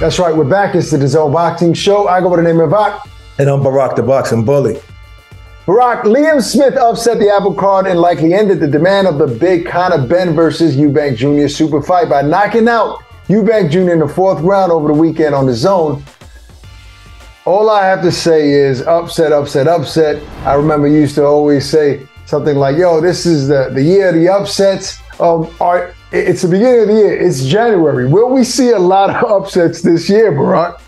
That's right, we're back. It's the DAZN Boxing Show. I go by the name of Eubank. And I'm Barack the Boxing Bully. Barack, Liam Smith upset the apple cart and likely ended the demand of the big Conor Benn versus Eubank Jr. super fight by knocking out Eubank Jr. in the 4th round over the weekend on DAZN. All I have to say is upset, upset, upset. I remember you used to always say something like, yo, this is the year of the upsets. It's the beginning of the year. It's January. Will we see a lot of upsets this year, Barack?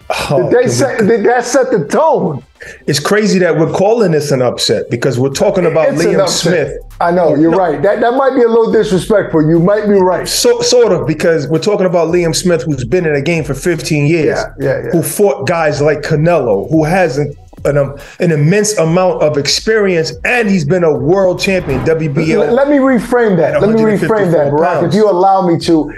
Did that set the tone? It's crazy that we're calling this an upset because we're talking about Liam Smith. I know, you're right. That might be a little disrespectful. You might be right. Sort of, because we're talking about Liam Smith, who's been in the game for 15 years, who fought guys like Canelo, who has an immense amount of experience, and he's been a world champion, WBO. Let me reframe that. Barack, if you allow me to.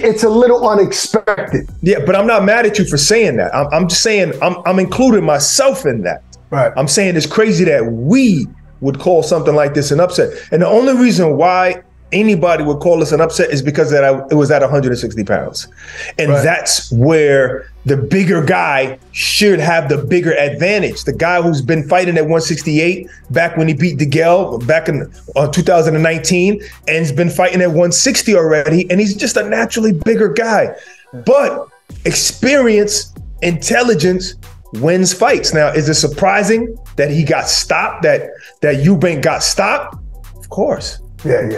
It's a little unexpected. Yeah, but I'm not mad at you for saying that. I'm just saying I'm including myself in that. Right. I'm saying it's crazy that we would call something like this an upset, and the only reason why anybody would call this an upset is because it was at 160 pounds. And that's where the bigger guy should have the bigger advantage. The guy who's been fighting at 168 back when he beat DeGale back in 2019 and has been fighting at 160 already. And he's just a naturally bigger guy. But experience, intelligence wins fights. Now, is it surprising that he got stopped, that Eubank got stopped? Of course. Yeah.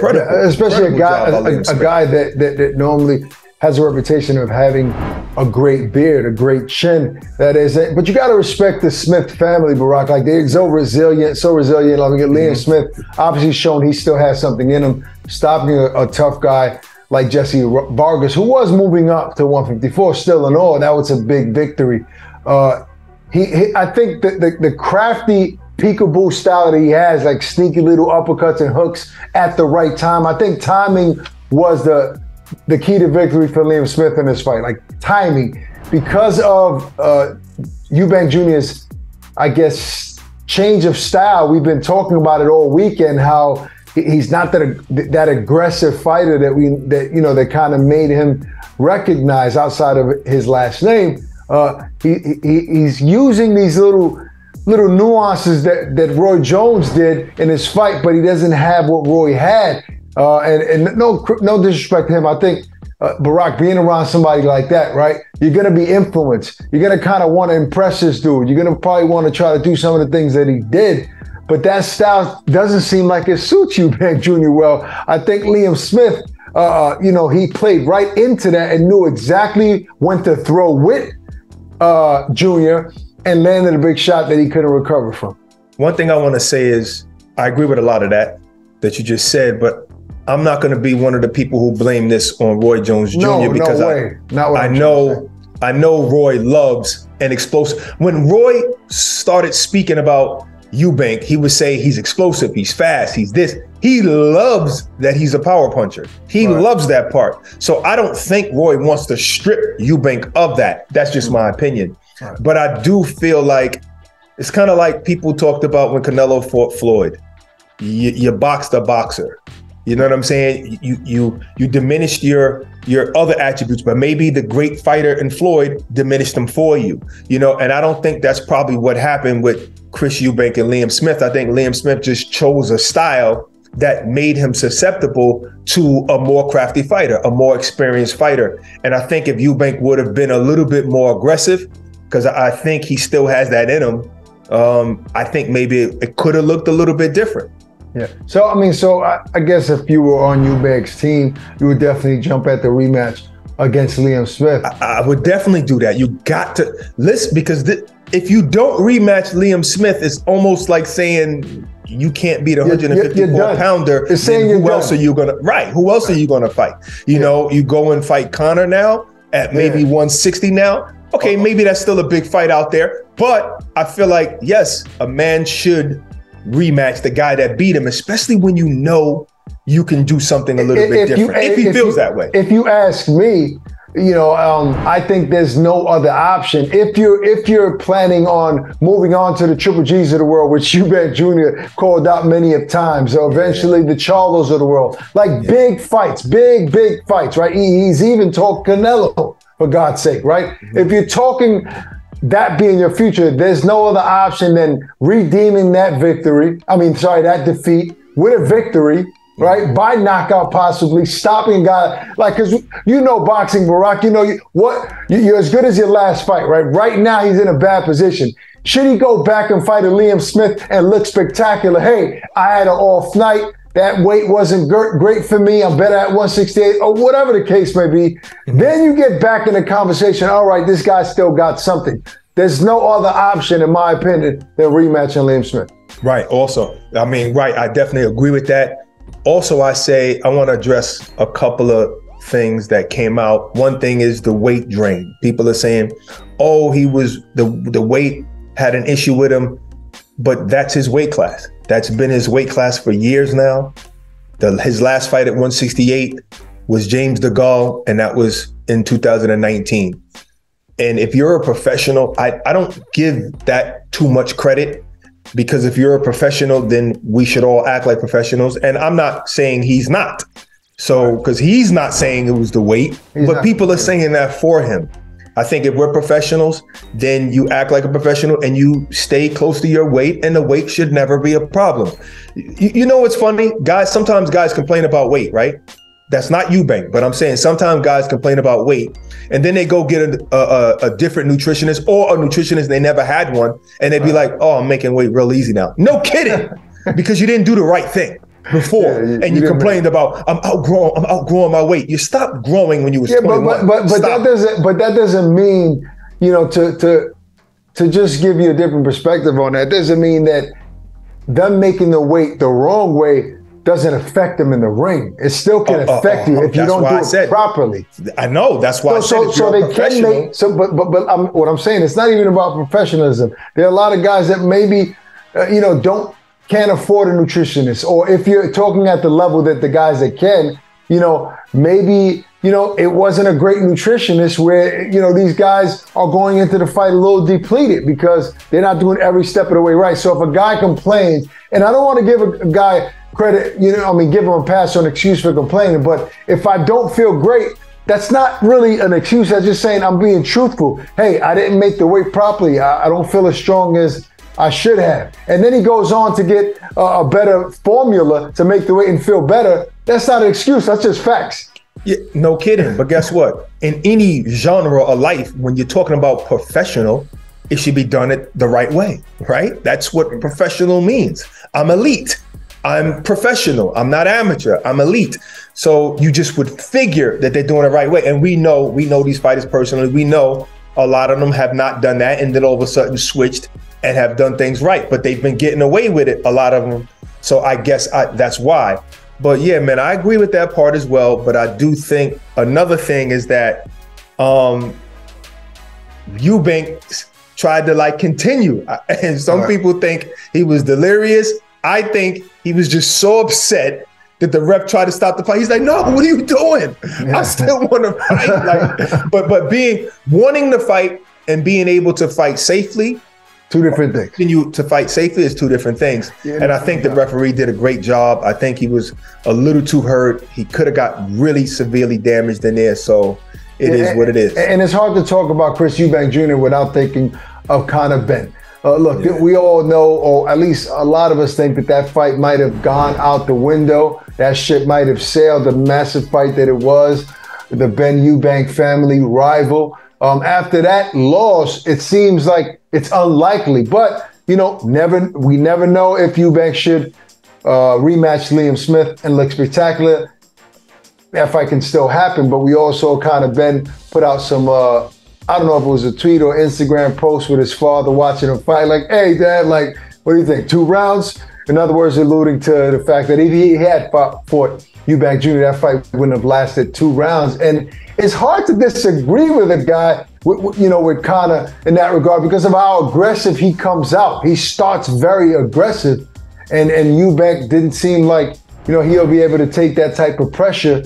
Especially a guy that normally has a reputation of having a great beard, a great chin. But you got to respect the Smith family, Barack. Like, they're so resilient. Like, Liam Smith obviously shown he still has something in him, stopping a tough guy like Jesse Vargas, who was moving up to 154. Still in all, that was a big victory. I think the crafty peekaboo style that he has, like sneaky little uppercuts and hooks at the right time. I think timing was the key to victory for Liam Smith in this fight. Like, timing, because of Eubank Jr.'s, I guess, change of style. We've been talking about it all weekend, how he's not that aggressive fighter that kind of made him recognized outside of his last name. He's using these little nuances that Roy Jones did in his fight, but he doesn't have what Roy had. And no disrespect to him. I think, Barack, being around somebody like that, right? You're going to be influenced. You're going to kind of want to impress this dude. You're going to probably want to try to do some of the things that he did. But that style doesn't seem like it suits Eubank Jr. well. I think Liam Smith, he played right into that and knew exactly when to throw with Jr. and landed a big shot that he couldn't recover from. One thing I want to say is I agree with a lot of that you just said, but I'm not going to be one of the people who blame this on Roy Jones Jr. because I know Roy loves an explosive. When Roy started speaking about Eubank, he would say he's explosive, he's fast, he's this. He loves that he's a power puncher. He loves that part. So I don't think Roy wants to strip Eubank of that. That's just my opinion. But I do feel like it's kind of like people talked about when Canelo fought Floyd. You boxed a boxer. You know what I'm saying? You diminished your other attributes, but maybe the great fighter in Floyd diminished them for you. And I don't think that's probably what happened with Chris Eubank and Liam Smith. I think Liam Smith just chose a style that made him susceptible to a more crafty fighter, a more experienced fighter. And I think if Eubank would have been a little bit more aggressive, because I think he still has that in him, I think maybe it could have looked a little bit different. Yeah. So I guess if you were on Eubank's team, you would definitely jump at the rematch against Liam Smith. I would definitely do that. You got to listen, because if you don't rematch Liam Smith, it's almost like saying you can't beat a 154 pounder. It's saying who else are you gonna Who else are you gonna fight? You know, you go and fight Conor now at maybe 160 now. Okay, maybe that's still a big fight out there, but I feel like, yes, a man should rematch the guy that beat him, especially when you know you can do something a little bit different. If he feels that way. If you ask me, I think there's no other option. If you're planning on moving on to the Triple G's of the world, which Eubank Jr. called out many of times, or eventually the Charlos of the world, like big fights, big fights, right? He's even talked Canelo, for God's sake, right? If you're talking that being your future, there's no other option than redeeming that defeat with a victory, right? By knockout, possibly stopping a guy, because boxing, Barack, you're as good as your last fight, right? Right now, he's in a bad position. Should he go back and fight a Liam Smith and look spectacular? Hey, I had an off night. That weight wasn't great for me. I'm better at 168, or whatever the case may be. Then you get back in the conversation. All right, this guy still got something. There's no other option, in my opinion, than rematching Liam Smith. Right. Also, I definitely agree with that. Also, I want to address a couple of things that came out. One thing is the weight drain. People are saying, oh, he was the weight had an issue with him, but that's his weight class. That's been his weight class for years now. His last fight at 168 was James DeGaulle, and that was in 2019. And if you're a professional, I don't give that too much credit, because if you're a professional, then we should all act like professionals. And I'm not saying he's not. So, because he's not saying it was the weight, but people are saying that for him. I think if we're professionals, then you act like a professional and you stay close to your weight, and the weight should never be a problem. You know what's funny? Sometimes guys complain about weight, right? That's not Eubank, but I'm saying sometimes guys complain about weight, and then they go get a different nutritionist, or a nutritionist they never had one, and they be like, oh, I'm making weight real easy now. No kidding, because you didn't do the right thing before, and you complained about I'm outgrowing my weight. You stopped growing when you was 21. But that doesn't mean, to just give you a different perspective on that, doesn't mean that them making the weight the wrong way doesn't affect them in the ring. It still can affect you if you don't do it properly. I know, that's why I said so they can make what I'm saying, it's not even about professionalism. There are a lot of guys that maybe can't afford a nutritionist, or if you're talking at the level that the guys that can, maybe it wasn't a great nutritionist, where these guys are going into the fight a little depleted because they're not doing every step of the way right. So if a guy complains, and I don't want to give a guy credit, give him a pass or an excuse for complaining, but if I don't feel great, that's not really an excuse. That's just saying I'm being truthful. Hey, I didn't make the weight properly. I don't feel as strong as I should have. And then he goes on to get a better formula to make the weight and feel better. That's not an excuse. That's just facts. Yeah, no kidding. But guess what? In any genre of life, when you're talking about professional, it should be done it the right way, right? That's what professional means. I'm elite. I'm professional. I'm not amateur. I'm elite. So you just would figure that they're doing it the right way. And we know these fighters personally. We know a lot of them have not done that, and then all of a sudden switched and have done things right. But they've been getting away with it, a lot of them. So I guess that's why. But yeah, man, I agree with that part as well. But I do think another thing is that Eubank tried to continue. And some people think he was delirious. I think he was just so upset that the ref tried to stop the fight. He's like, no, what are you doing? I still want to fight. But wanting to fight and being able to fight safely, two different things. Continue to fight safely is two different things. Yeah, and I think the referee did a great job. I think he was a little too hurt. He could have got really severely damaged in there. So it is what it is. And it's hard to talk about Chris Eubank Jr. without thinking of Conor Benn. We all know, or at least a lot of us think, that fight might have gone out the window. That shit might have sailed, the massive fight that it was, the Benn Eubank family rival. After that loss, it seems like it's unlikely, but we never know if Eubank should rematch Liam Smith and look spectacular. That fight can still happen, but we also kind of put out some, I don't know if it was a tweet or Instagram post with his father watching him fight, like, hey, Dad, what do you think, 2 rounds? In other words, alluding to the fact that if he had fought Eubank Jr., that fight wouldn't have lasted 2 rounds. And it's hard to disagree with a guy, with Conor in that regard, because of how aggressive he comes out. He starts very aggressive, and Eubank didn't seem like, he'll be able to take that type of pressure.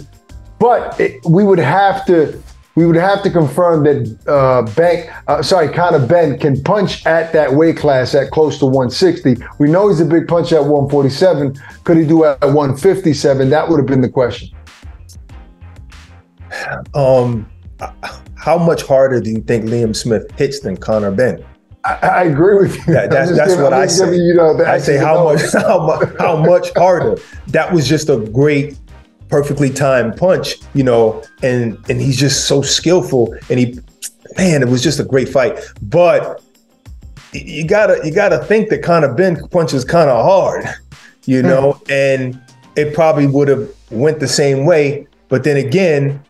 But we would have to we would have to confirm that Conor Benn can punch at that weight class at close to 160. We know he's a big puncher at 147. Could he do at 157? That would have been the question. How much harder do you think Liam Smith hits than Conor Benn? I agree with you. That's what I say. I say how much harder. That was just a great, perfectly timed punch, and he's just so skillful. And it was just a great fight. But you gotta think that Conor Benn punches kind of hard, and it probably would have went the same way. But then again,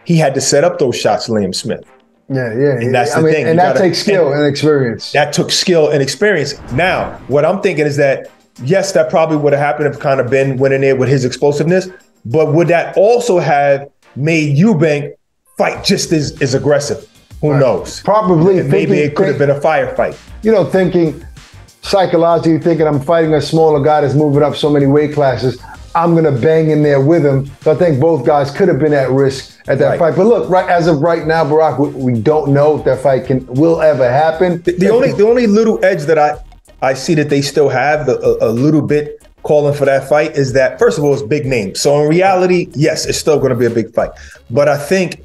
he had to set up those shots, Liam Smith. Yeah. And that's the thing. And that takes skill and experience. That took skill and experience. Now, what I'm thinking is that, yes, that probably would have happened if Conor Benn went in there with his explosiveness, but would that also have made Eubank fight just as aggressive? Who knows? Probably. Maybe it could have been a firefight. Thinking psychologically, thinking I'm fighting a smaller guy that's moving up so many weight classes. I'm going to bang in there with him. So I think both guys could have been at risk at that fight. But look, as of right now, Barack, we don't know if that fight will ever happen. The only little edge that I see that they still have, a little bit calling for that fight, is that, first of all, it's big names. So in reality, yes, it's still going to be a big fight. But I think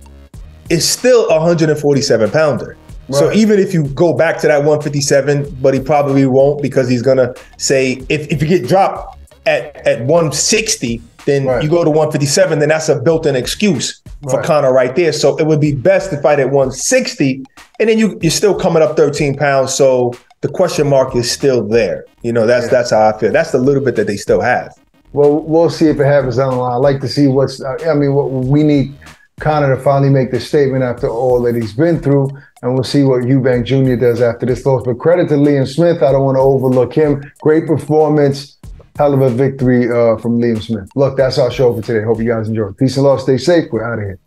it's still a 147-pounder. Right. So even if you go back to that 157, but he probably won't, because he's going to say, if you get dropped at 160, then you go to 157, then that's a built-in excuse for Conor right there. So it would be best to fight at 160, and then you're still coming up 13 pounds. So the question mark is still there. That's how I feel. That's the little bit that they still have. Well, we'll see if it happens down the line. I'd like to see what we need Conor to finally make the statement after all that he's been through, and we'll see what Eubank Jr. does after this loss. But credit to Liam Smith. I don't want to overlook him. Great performance. Hell of a victory from Liam Smith. Look, that's our show for today. Hope you guys enjoyed. Peace and love. Stay safe. We're out of here.